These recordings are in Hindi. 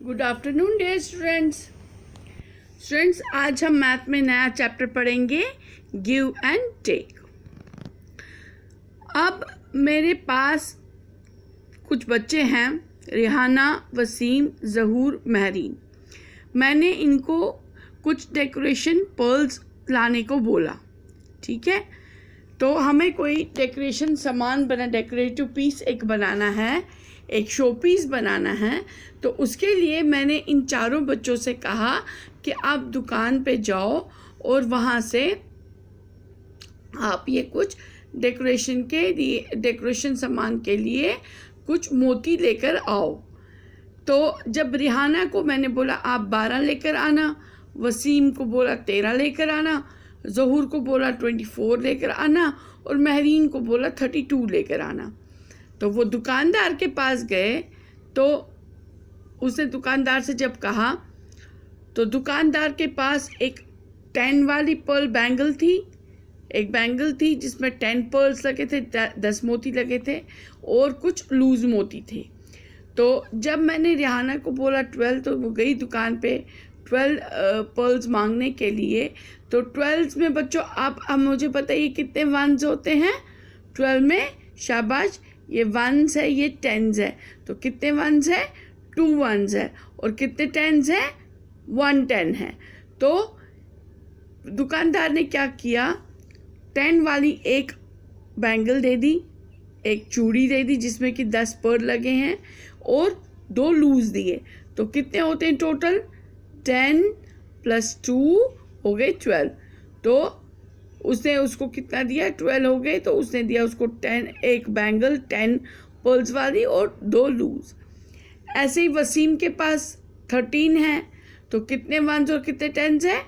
Good afternoon dear students. आज हम मैथ में नया चैप्टर पढ़ेंगे, गिव एंड टेक। अब मेरे पास कुछ बच्चे हैं, रिहाना, वसीम, ज़हूर, महरीन। मैंने इनको कुछ डेकोरेशन पर्ल्स लाने को बोला, ठीक है। तो हमें कोई डेकोरेशन सामान डेकोरेटिव पीस एक बनाना है, एक शो पीस बनाना है। तो उसके लिए मैंने इन चारों बच्चों से कहा कि आप दुकान पे जाओ और वहाँ से आप ये कुछ डेकोरेशन सामान के लिए कुछ मोती लेकर आओ। तो जब रिहाना को मैंने बोला आप 12 लेकर आना, वसीम को बोला 13 लेकर आना, ज़हूर को बोला 24 लेकर आना और महरीन को बोला 32 लेकर आना। तो वो दुकानदार के पास गए, तो उसने दुकानदार से जब कहा तो दुकानदार के पास एक 10 वाली पर्ल बैंगल थी, एक बैंगल थी जिसमें 10 पर्ल्स लगे थे, 10 मोती लगे थे और कुछ लूज मोती थे। तो जब मैंने रिहाना को बोला 12, तो वो गई दुकान पे 12 पर्ल्स मांगने के लिए। तो 12 में बच्चों आप अब मुझे बताइए कितने वंस होते हैं 12 में? शाबाश, ये वंस है, ये टेंस है। तो कितने वंस है? 2 वंस है। और कितने टेंस है? 1 10 है। तो दुकानदार ने क्या किया, 10 वाली एक बैंगल दे दी, एक चूड़ी दे दी जिसमें कि 10 पर्ल लगे हैं और 2 लूज दिए। तो कितने होते हैं टोटल? 10 + 2 हो गए 12। तो उसने उसको कितना दिया? 12 हो गए। तो उसने दिया उसको 10, एक बैंगल 10 पर्ल्स वाली और 2 लूज। ऐसे ही वसीम के पास 13 है। तो कितने वंस और कितने टेंस है?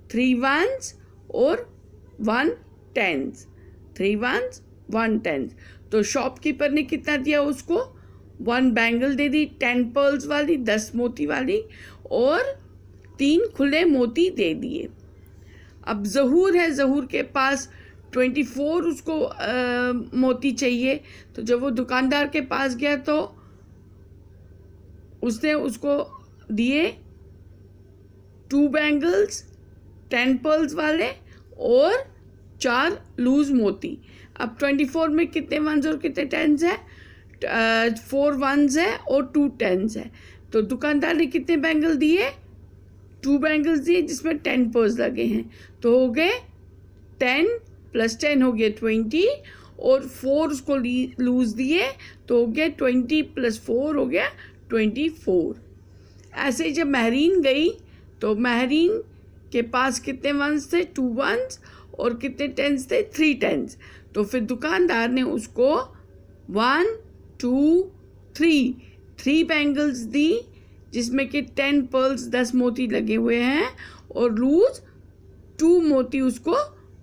3 वंस और 1 टेंस। 3 ones 1 tens. तो शॉपकीपर ने कितना दिया उसको? 1 बैंगल दे दी 10 पर्ल्स वाली, 10 मोती वाली और 3 खुले मोती दे दिए। अब ज़हूर है, ज़हूर के पास 24 उसको मोती चाहिए। तो जब वो दुकानदार के पास गया तो उसने उसको दिए 2 बैंगल्स 10 पर्ल्स वाले और 4 लूज मोती। अब 24 में कितने वंस और कितने टेंस है? 4 वंस है और 2 टेंस है। तो दुकानदार ने कितने बैंगल दिए? 2 बैंगल्स दिए जिसमें 10 पर्ल्स लगे हैं। तो हो गए 10 + 10 हो गया 20 और 4 उसको लूज दिए। तो हो गया 20 + 4 हो गया 24। ऐसे जब महरीन गई तो महरीन के पास कितने वंस थे? 2 वंस और कितने टेंस थे? 3 टेंस। तो फिर दुकानदार ने उसको 1 2 3 बैंगल्स दी जिसमें कि 10 पर्ल्स 10 मोती लगे हुए हैं और लूज 2 मोती उसको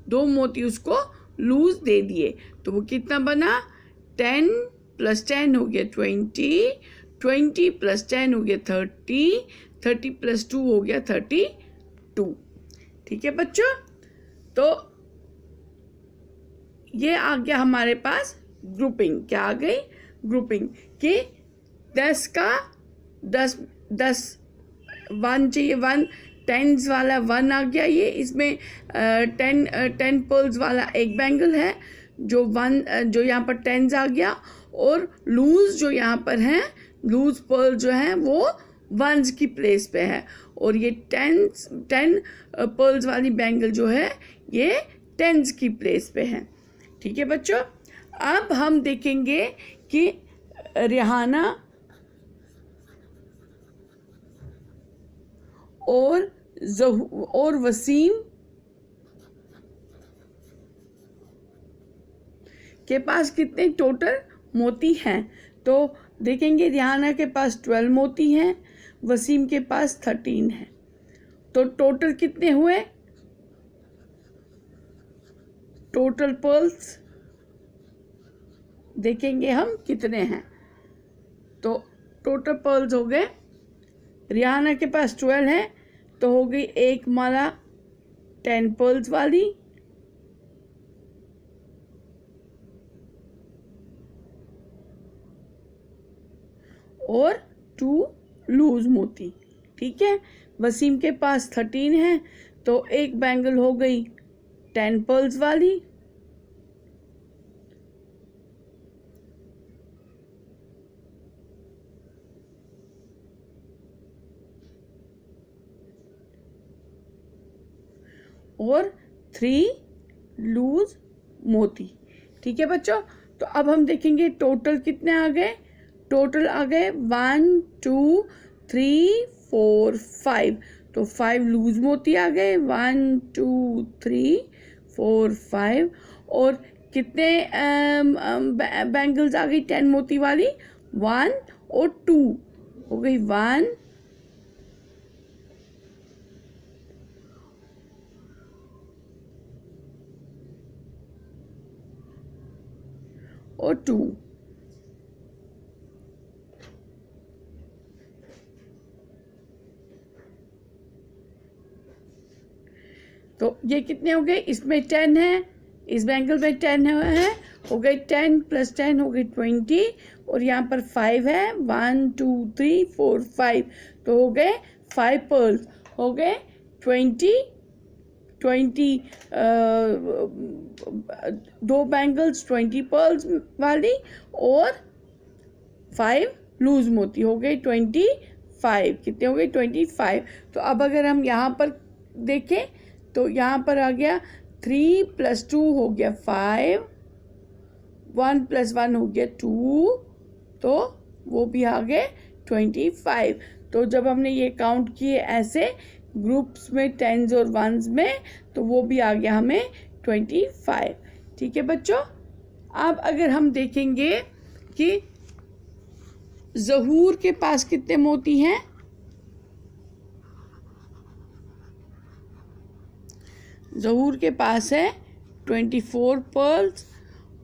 2 मोती उसको लूज दे दिए। तो वो कितना बना? 10 + 10 हो गया 20, 20 + 10 हो गया 30, 30 + 2 हो गया 32। ठीक है बच्चों, तो ये आ गया हमारे पास ग्रुपिंग। क्या आ गई? ग्रुपिंग कि 10 का 10 1 चाहिए, 1 टेंस वाला 1 आ गया। ये इसमें 10 पर्ल्स वाला एक बैंगल है जो 1 जो यहाँ पर टेंस आ गया और लूज जो यहाँ पर है, लूज पर्ल जो है वो वंस की प्लेस पे है और ये 10 पर्ल्स वाली बैंगल जो है ये टेंस की प्लेस पे है। ठीक है बच्चों, अब हम देखेंगे कि रिहाना और वसीम के पास कितने टोटल मोती हैं। तो देखेंगे रिहाना के पास 12 मोती हैं, वसीम के पास 13 हैं। तो टोटल कितने हुए? टोटल पर्ल्स देखेंगे हम कितने हैं। तो टोटल पर्ल्स हो गए, रिहाना के पास 12 है तो हो गई एक माला 10 पर्ल्स वाली और 2 लूज मोती। ठीक है, वसीम के पास 13 है, तो एक बैंगल हो गई 10 पर्ल्स वाली, और 3 लूज मोती। ठीक है बच्चों, तो अब हम देखेंगे टोटल कितने आ गए। टोटल आ गए 1 2 3 4 5। तो 5 लूज मोती आ गए, 1 2 3 4 5। और कितने बैंगल्स आ गई 10 मोती वाली, 1 और 2 हो गई, 1 और 2। तो ये कितने हो गए, इसमें 10 है, इस बैंगल में 10 है, हो गए 10 + 10 हो गई 20। और यहाँ पर 5 है, 1 2 3 4 5, तो हो गए 5 पर्ल्स, हो गए 20 20 दो बैंगल्स 20 पर्ल्स वाली और 5 लूज मोती, हो गए 25। कितने हो गए 25। तो अब अगर हम यहाँ पर देखें तो यहाँ पर आ गया 3 + 2 हो गया 5, 1 + 1 हो गया 2, तो वो भी आ गए 25। तो जब हमने ये काउंट किए ऐसे ग्रुप्स में, टेंस और वंस में, तो वो भी आ गया हमें 25। ठीक है बच्चों, अब अगर हम देखेंगे कि ज़हूर के पास कितने मोती हैं। ज़हूर के पास है 24 पर्ल्स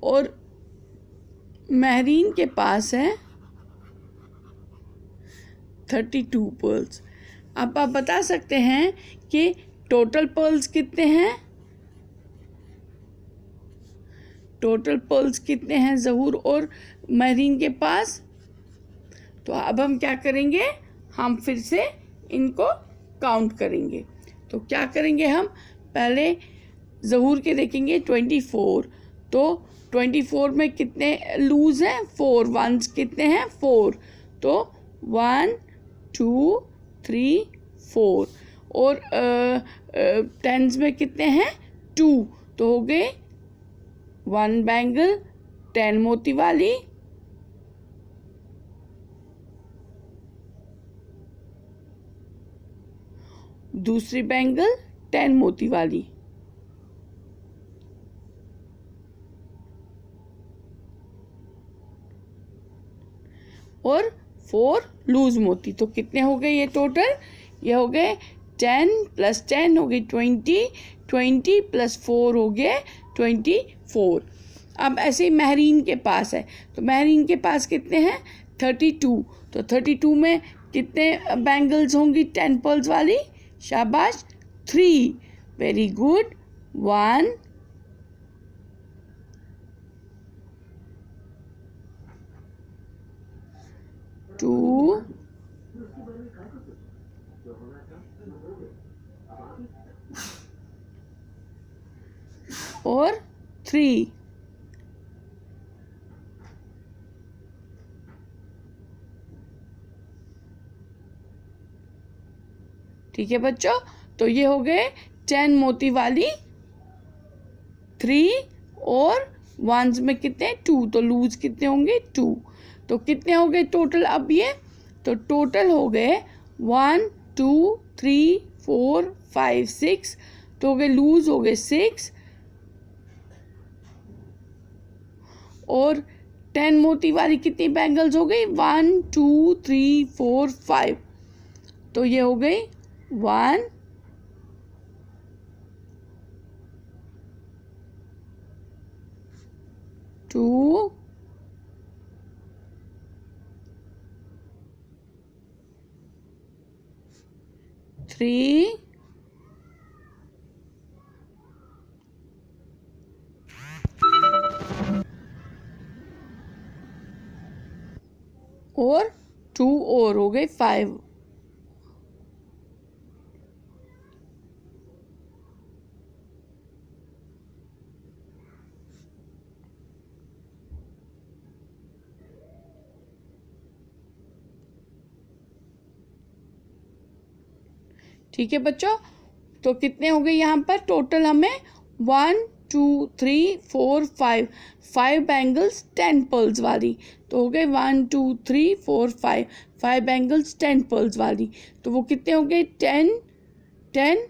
और महरीन के पास है 32 पर्ल्स। अब आप बता सकते हैं कि टोटल पर्ल्स कितने हैं। टोटल पर्ल्स कितने हैं ज़हूर और महरीन के पास। तो अब हम क्या करेंगे, हम फिर से इनको काउंट करेंगे। तो क्या करेंगे, हम पहले ज़हूर के देखेंगे 24। तो 24 में कितने लूज हैं, 4, वंस कितने हैं 4, तो 1 2 3 4। और टेंस में कितने हैं 2, तो हो गए 1 बैंगल 10 मोती वाली, दूसरी बैंगल 10 मोती वाली, और 4 लूज मोती। तो कितने हो गए ये टोटल, ये हो गए 10 + 10 हो गई 20, 20 + 4 हो गए 24। अब ऐसे ही महरीन के पास है, तो महरीन के पास कितने हैं 32। तो 32 में कितने बैंगल्स होंगी 10 पर्ल्स वाली, शाबाश 3, वेरी गुड, 1 2 और 3। ठीक है बच्चों, तो ये हो गए 10 मोती वाली 3 और वंस में कितने 2, तो लूज कितने होंगे 2। तो कितने हो गए टोटल अब ये, तो टोटल हो गए 1 2 3 4 5 6, तो हो गए लूज हो गए 6, और 10 मोती वाली कितनी बैंगल्स हो गई 1 2 3 4 5, तो ये हो गई 1 2 3 और 2 4 हो गए 5। ठीक है बच्चों, तो कितने हो गए यहाँ पर टोटल हमें 1 2 3 4 5 5 बैंगल्स 10 पर्ल्स वाली। तो हो गए 1 2 3 4 5 5 बैंगल्स 10 पर्ल्स वाली। तो वो कितने हो गए 10 10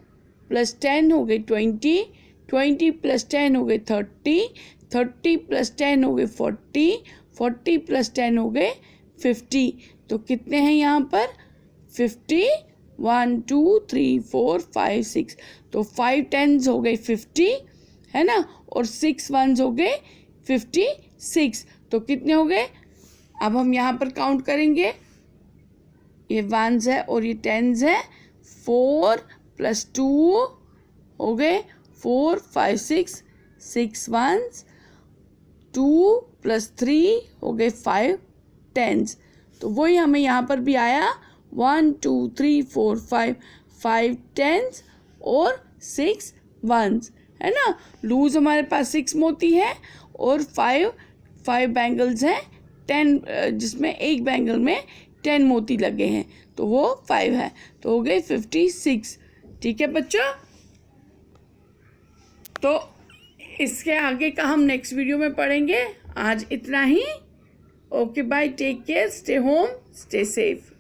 प्लस 10 हो गए 20 20 प्लस 10 हो गए 30 30 प्लस 10 हो गए 40 40 प्लस 10 हो गए 50। तो कितने हैं यहाँ पर 50 1 2 3 4 5 6। तो 5 10s हो गए 50 है ना, और 6 1s हो गए 56। तो कितने हो गए, अब हम यहाँ पर काउंट करेंगे, ये 1s है और ये 10s है। 4 प्लस 2 हो गए 4 5 6 6 1s, 2 प्लस 3 हो गए 5 10s। तो वही हमें यहाँ पर भी आया 1 2 3 4 5 5 10s और 6 1s है ना। लूज हमारे पास 6 मोती है और 5 बैंगल्स हैं 10, जिसमें एक बैंगल में 10 मोती लगे हैं, तो वो 5 है। तो हो गए 56। ठीक है बच्चों, तो इसके आगे का हम नेक्स्ट वीडियो में पढ़ेंगे। आज इतना ही। Okay bye, take care, stay home, stay safe.